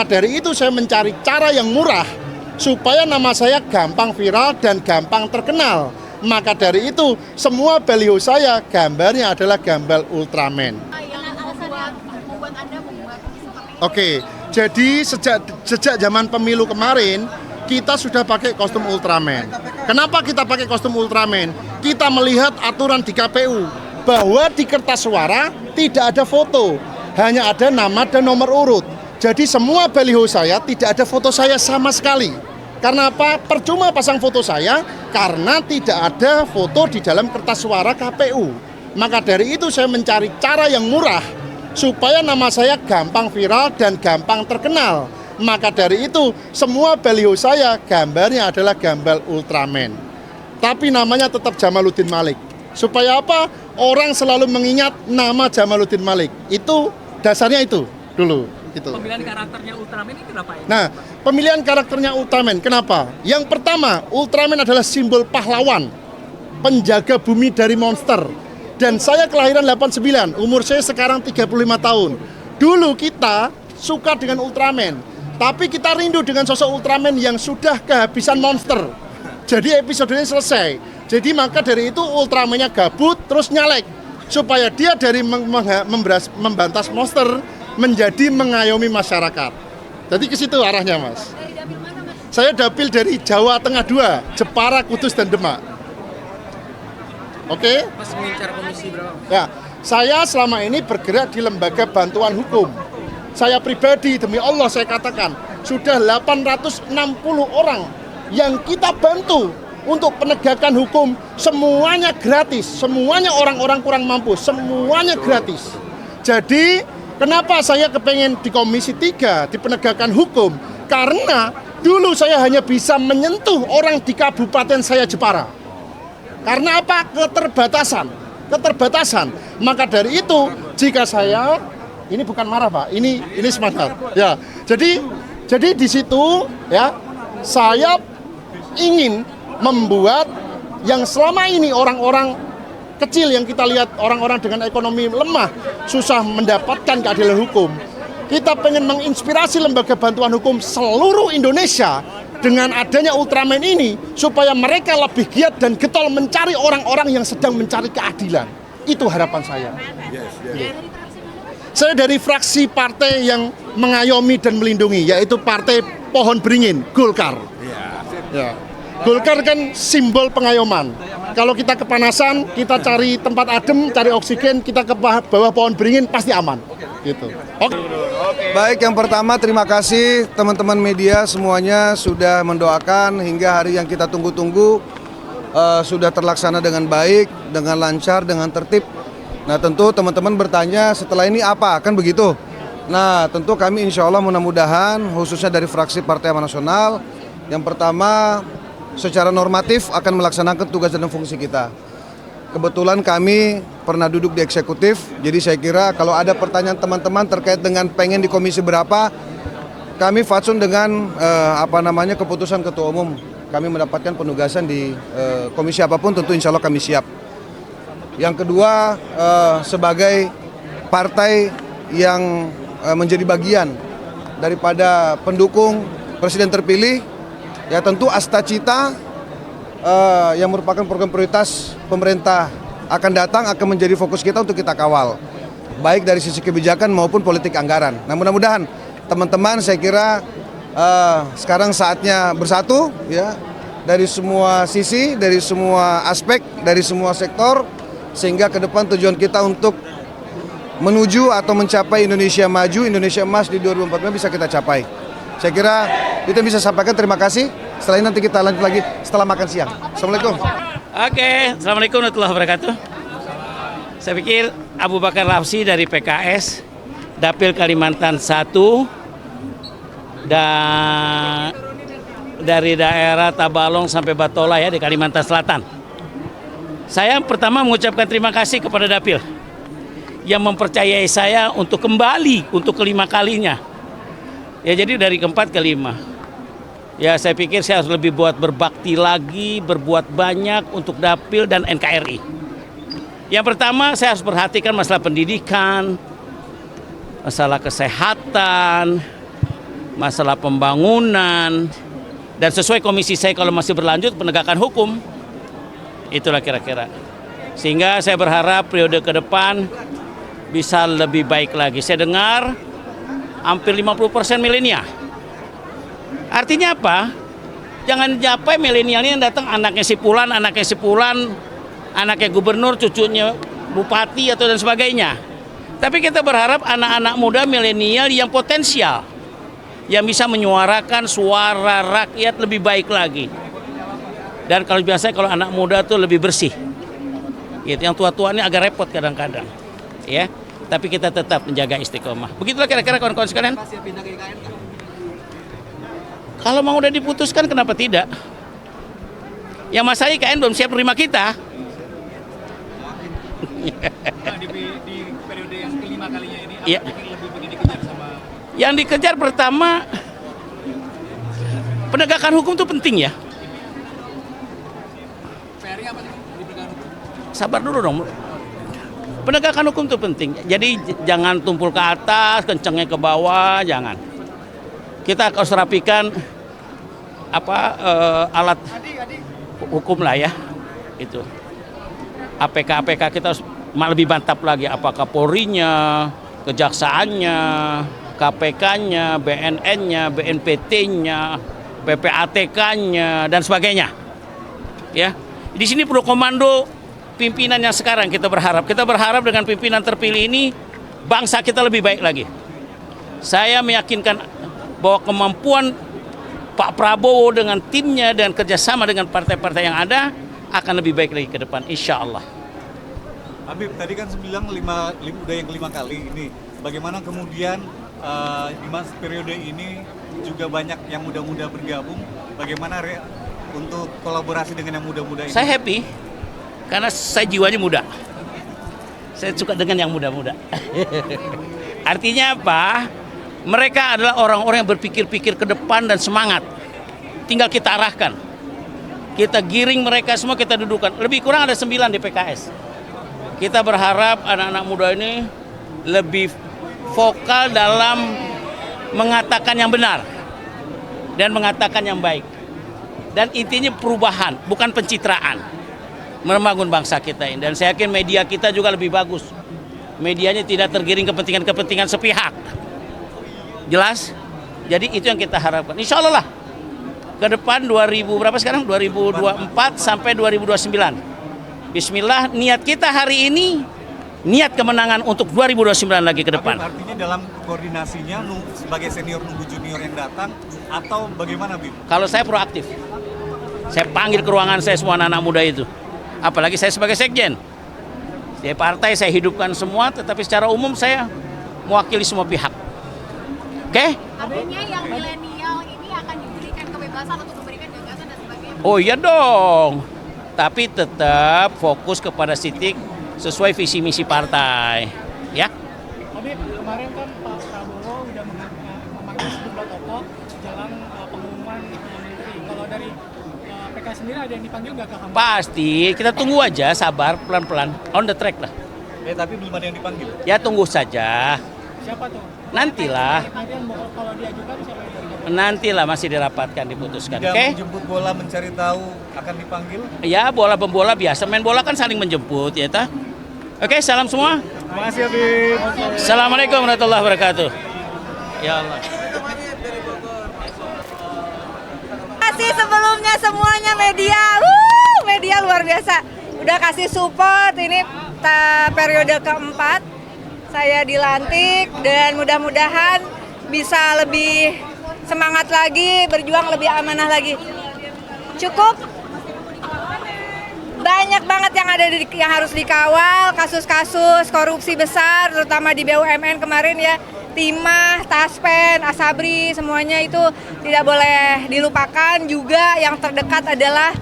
Dari itu saya mencari cara yang murah supaya nama saya gampang viral dan gampang terkenal. Maka dari itu semua baliho saya gambarnya adalah gambar Ultraman. Oke, jadi sejak zaman pemilu kemarin kita sudah pakai kostum Ultraman. Kenapa kita pakai kostum Ultraman? Kita melihat aturan di KPU bahwa di kertas suara tidak ada foto, hanya ada nama dan nomor urut. Jadi semua baliho saya tidak ada foto saya sama sekali. Karena apa? Percuma pasang foto saya karena tidak ada foto di dalam kertas suara KPU. Maka dari itu saya mencari cara yang murah supaya nama saya gampang viral dan gampang terkenal. Maka dari itu semua baliho saya gambarnya adalah gambar Ultraman. Tapi namanya tetap Jamaluddin Malik. Supaya apa? Orang selalu mengingat nama Jamaluddin Malik. Itu dasarnya itu dulu. Gitu. Pemilihan karakternya Ultraman ini kenapa ya? Nah, pemilihan karakternya Ultraman, kenapa? Yang pertama, Ultraman adalah simbol pahlawan, penjaga bumi dari monster. Dan saya kelahiran 89, umur saya sekarang 35 tahun. Dulu kita suka dengan Ultraman, tapi kita rindu dengan sosok Ultraman yang sudah kehabisan monster. Jadi episodenya selesai. Jadi maka dari itu Ultraman-nya gabut terus nyalek. Supaya dia dari membantas monster menjadi mengayomi masyarakat. Jadi ke situ arahnya, Mas. Dari dapil mana, Mas? Saya dapil dari Jawa Tengah 2, Jepara, Kudus, dan Demak. Oke? Mas mengincar komisi berapa? Ya, saya selama ini bergerak di lembaga bantuan hukum. Saya pribadi, demi Allah saya katakan, sudah 860 orang yang kita bantu untuk penegakan hukum, semuanya gratis, semuanya orang-orang kurang mampu, semuanya gratis. Jadi, kenapa saya kepengen di Komisi 3, di penegakan hukum? Karena dulu saya hanya bisa menyentuh orang di kabupaten saya Jepara. Karena apa? Keterbatasan. Maka dari itu, jika saya, ini bukan marah Pak, ini semangat. Ya, jadi di situ ya, saya ingin membuat yang selama ini orang-orang kecil yang kita lihat, orang-orang dengan ekonomi lemah susah mendapatkan keadilan hukum. Kita pengen menginspirasi lembaga bantuan hukum seluruh Indonesia dengan adanya Ultraman ini supaya mereka lebih giat dan getol mencari orang-orang yang sedang mencari keadilan. Itu harapan saya. Saya dari fraksi partai yang mengayomi dan melindungi, yaitu Partai Pohon Beringin, Golkar. Ya. Golkar kan simbol pengayoman. Kalau kita kepanasan, kita cari tempat adem, cari oksigen, kita ke bawah pohon beringin pasti aman. Gitu. Oke. Baik, yang pertama terima kasih teman-teman media semuanya sudah mendoakan hingga hari yang kita tunggu-tunggu sudah terlaksana dengan baik, dengan lancar, dengan tertib. Nah tentu teman-teman bertanya setelah ini apa, kan begitu? Nah tentu kami insya Allah mudah-mudahan khususnya dari fraksi Partai Amanat Nasional, yang pertama secara normatif akan melaksanakan tugas dan fungsi kita. Kebetulan kami pernah duduk di eksekutif, jadi saya kira kalau ada pertanyaan teman-teman terkait dengan pengen di komisi berapa, kami fatsun dengan keputusan Ketua Umum. Kami mendapatkan penugasan di komisi apapun, tentu insya Allah kami siap. Yang kedua, sebagai partai yang menjadi bagian daripada pendukung Presiden terpilih, ya tentu Astacita yang merupakan program prioritas pemerintah akan datang akan menjadi fokus kita untuk kita kawal, baik dari sisi kebijakan maupun politik anggaran. Nah mudah-mudahan teman-teman saya kira sekarang saatnya bersatu ya, dari semua sisi, dari semua aspek, dari semua sektor, sehingga ke depan tujuan kita untuk menuju atau mencapai Indonesia maju, Indonesia emas di 2045 bisa kita capai. Saya kira itu yang bisa sampaikan, terima kasih. Setelah ini nanti kita lanjut lagi setelah makan siang. Assalamualaikum. Oke, Assalamualaikum warahmatullahi wabarakatuh. Saya pikir Abu Bakar Lapsi dari PKS, Dapil Kalimantan 1, dan dari daerah Tabalong sampai Batola ya di Kalimantan Selatan. Saya pertama mengucapkan terima kasih kepada Dapil yang mempercayai saya untuk kembali untuk kelima kalinya. Ya jadi dari keempat ke lima. Ya saya pikir saya harus lebih berbakti lagi, berbuat banyak untuk Dapil dan NKRI. Yang pertama saya harus perhatikan masalah pendidikan, masalah kesehatan, masalah pembangunan, dan sesuai komisi saya kalau masih berlanjut penegakan hukum. Itulah kira-kira. Sehingga saya berharap periode ke depan bisa lebih baik lagi. Saya dengar hampir 50% milenial. Artinya apa? Jangan sampai milenial ini yang datang anaknya si Pulan, anaknya gubernur, cucunya bupati atau dan sebagainya. Tapi kita berharap anak-anak muda milenial yang potensial, yang bisa menyuarakan suara rakyat lebih baik lagi. Dan kalau biasanya kalau anak muda tuh lebih bersih. Gitu. Yang tua-tua ini agak repot kadang-kadang. Ya. Tapi kita tetap menjaga istiqomah. Begitulah kira-kira kawan-kawan sekalian. Kalau mau udah diputuskan kenapa tidak? Yang masalah IKN belum siap terima kita. Di periode yang kelima kalinya ini, apa Ya. lebih begini dikejar sama? Yang dikejar pertama, penegakan hukum itu penting ya. PR-nya apa sih di penegakan hukum? Sabar dulu dong. Penegakan hukum itu penting. Jadi jangan tumpul ke atas, kencengnya ke bawah, jangan. Kita harus rapikan alat hukum lah ya. Itu. APK kita harus lebih mantap lagi. Apakah Polri-nya, kejaksaannya, KPK-nya, BNN-nya, BNPT-nya, PPATK-nya dan sebagainya. Ya. Di sini perlu komando pimpinan yang sekarang kita berharap. Kita berharap dengan pimpinan terpilih ini bangsa kita lebih baik lagi. Saya meyakinkan bahwa kemampuan Pak Prabowo dengan timnya dan kerjasama dengan partai-partai yang ada akan lebih baik lagi ke depan, insya Allah. Habib, tadi kan bilang udah yang kelima kali ini. Bagaimana kemudian di masa periode ini juga banyak yang muda-muda bergabung. Bagaimana untuk kolaborasi dengan yang muda-muda ini? Saya happy karena saya jiwanya muda. Saya suka dengan yang muda-muda. Artinya apa? Mereka adalah orang-orang yang berpikir-pikir ke depan dan semangat. Tinggal kita arahkan. Kita giring mereka semua, kita dudukan. Lebih kurang ada 9 di PKS. Kita berharap anak-anak muda ini lebih vokal dalam mengatakan yang benar dan mengatakan yang baik. Dan intinya perubahan, bukan pencitraan. Membangun bangsa kita ini. Dan saya yakin media kita juga lebih bagus. Medianya tidak tergiring kepentingan-kepentingan sepihak. Jelas? Jadi itu yang kita harapkan. Insya Allah lah. Ke depan 2024 sampai 2029. Bismillah, niat kita hari ini, niat kemenangan untuk 2029 lagi ke depan. Artinya dalam koordinasinya sebagai senior nunggu junior yang datang atau bagaimana, Bib? Kalau saya proaktif. Saya panggil ke ruangan saya semua anak-anak muda itu. Apalagi saya sebagai sekjen. Di partai saya hidupkan semua, tetapi secara umum saya mewakili semua pihak. Oke? Artinya yang milenial ini akan diberikan kebebasan untuk memberikan gagasan dan sebagainya. Oh iya dong. Tapi tetap fokus kepada titik sesuai visi misi partai. Ya? Habib, kemarin kan Pak Prabowo udah memanggil sejumlah tokoh jalan pengumuman menteri. Kalau dari PKS sendiri ada yang dipanggil nggak ke kamu? Pasti. Kita tunggu aja, sabar, pelan-pelan. On the track lah. Tapi belum ada yang dipanggil. Ya tunggu saja. Siapa tuh? Nantilah. Nanti yang kalau diajukan siapa yang diajukan? Nantilah masih dirapatkan, diputuskan. Tidak Oke? menjemput bola mencari tahu akan dipanggil. Ya, bola pembola biasa. Main bola kan saling menjemput, ya ta? Oke, salam semua. Terima kasih, Habib. Assalamualaikum warahmatullahi wabarakatuh. Ya Allah. Kasih sebelumnya semuanya media. Media luar biasa. Udah kasih support ini periode keempat. Saya dilantik dan mudah-mudahan bisa lebih semangat lagi, berjuang lebih amanah lagi. Cukup banyak banget yang ada yang harus dikawal, kasus-kasus korupsi besar terutama di BUMN kemarin ya. Timah, Taspen, Asabri semuanya itu tidak boleh dilupakan. Juga yang terdekat adalah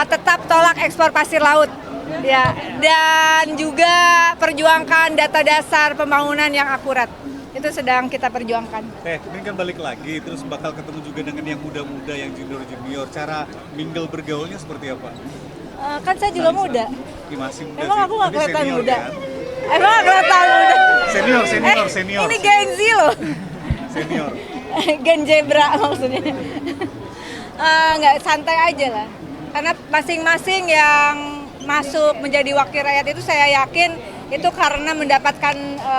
tetap tolak ekspor pasir laut. Ya, dan juga perjuangkan data dasar pembangunan yang akurat. Itu sedang kita perjuangkan. Ini kan balik lagi, terus bakal ketemu juga dengan yang muda-muda, yang junior-junior. Cara mingle bergaulnya seperti apa? Kan saya juga muda. Masih muda Emang sih. aku nggak Tapi kelihatan senior, muda? kan? Emang nggak kelihatan muda? Senior. Ini Gen Z loh. Senior. Genjebra maksudnya. Nggak, santai aja lah. Karena masing-masing yang masuk menjadi wakil rakyat itu saya yakin itu karena mendapatkan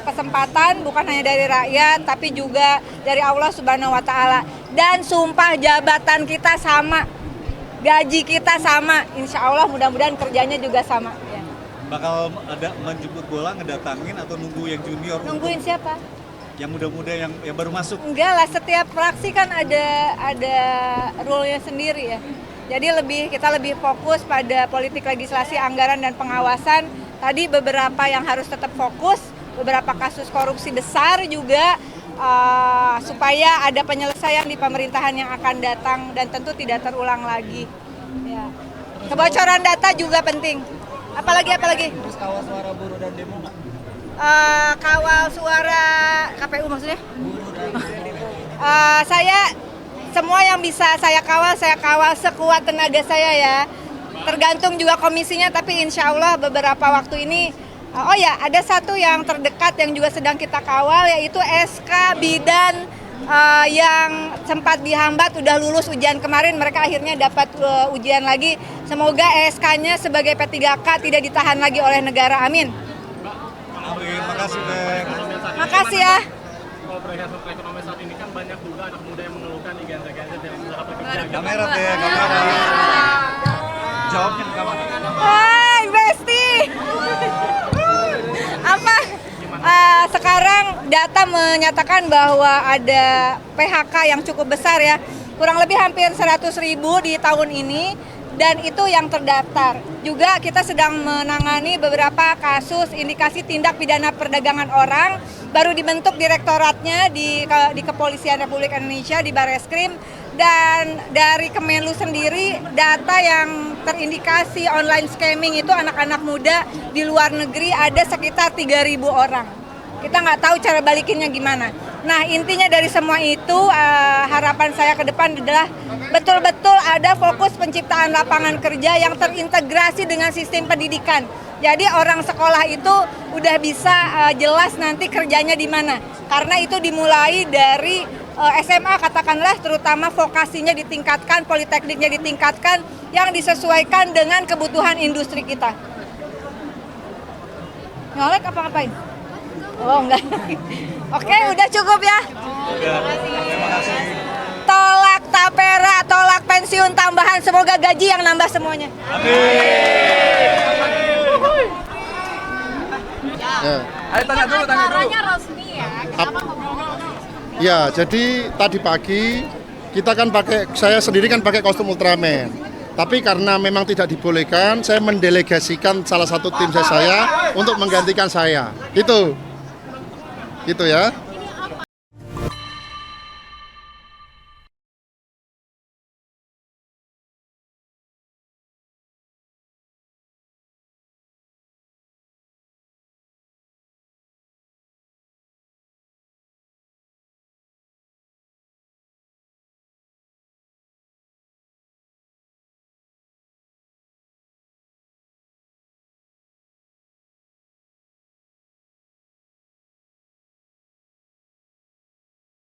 kesempatan bukan hanya dari rakyat tapi juga dari Allah Subhanahu wa taala. Dan sumpah jabatan kita sama. Gaji kita sama. Insya Allah mudah-mudahan kerjanya juga sama. Ya. Bakal ada menjemput bola, ngedatangin atau nunggu yang junior? Nungguin siapa? Yang muda-muda yang baru masuk. Enggak lah, setiap fraksi kan ada rule-nya sendiri ya. Jadi kita lebih fokus pada politik legislasi, anggaran dan pengawasan. Tadi beberapa yang harus tetap fokus, beberapa kasus korupsi besar juga supaya ada penyelesaian di pemerintahan yang akan datang dan tentu tidak terulang lagi. Ya. Kebocoran data juga penting. Apalagi? Terus kawal suara buruh dan demo nggak? Kawal suara KPU maksudnya? Buruh dan demo. Semua yang bisa saya kawal sekuat tenaga saya ya. Tergantung juga komisinya, tapi insya Allah beberapa waktu ini, oh ya ada satu yang terdekat yang juga sedang kita kawal, yaitu SK Bidan yang sempat dihambat, udah lulus ujian kemarin, mereka akhirnya dapat ujian lagi. Semoga SK-nya sebagai P3K tidak ditahan lagi oleh negara, amin. Amin, makasih Bek. Makasih ya. Kalau perihal ekonomi saat ini kan banyak juga anak muda yang mengeluhkan nih gadget yang usaha pekerja. Kamera deh, kamera. Jawabnya ke kamera. Hai Besti. Apa? Sekarang data menyatakan bahwa ada PHK yang cukup besar ya. Kurang lebih hampir 100.000 di tahun ini. Dan itu yang terdaftar. Juga kita sedang menangani beberapa kasus indikasi tindak pidana perdagangan orang. Baru dibentuk direktoratnya di Kepolisian Republik Indonesia, di Barreskrim. Dan dari Kemenlu sendiri, data yang terindikasi online scamming itu anak-anak muda di luar negeri ada sekitar 3.000 orang. Kita nggak tahu cara balikinnya gimana. Nah intinya dari semua itu harapan saya ke depan adalah betul-betul ada fokus penciptaan lapangan kerja yang terintegrasi dengan sistem pendidikan. Jadi orang sekolah itu udah bisa jelas nanti kerjanya di mana. Karena itu dimulai dari SMA katakanlah, terutama vokasinya ditingkatkan, politekniknya ditingkatkan yang disesuaikan dengan kebutuhan industri kita. Nyolek apa ngapain? Oh enggak. Oke, udah cukup ya. Terima kasih. Tolak tapera, tolak pensiun tambahan, semoga gaji yang nambah semuanya. Ya. Ayo tanya dulu. Resmi ya. Kenapa Ya, jadi tadi pagi kita kan saya sendiri kan pakai kostum Ultraman. Tapi karena memang tidak dibolehkan, saya mendelegasikan salah satu tim saya untuk menggantikan saya. Itu ya.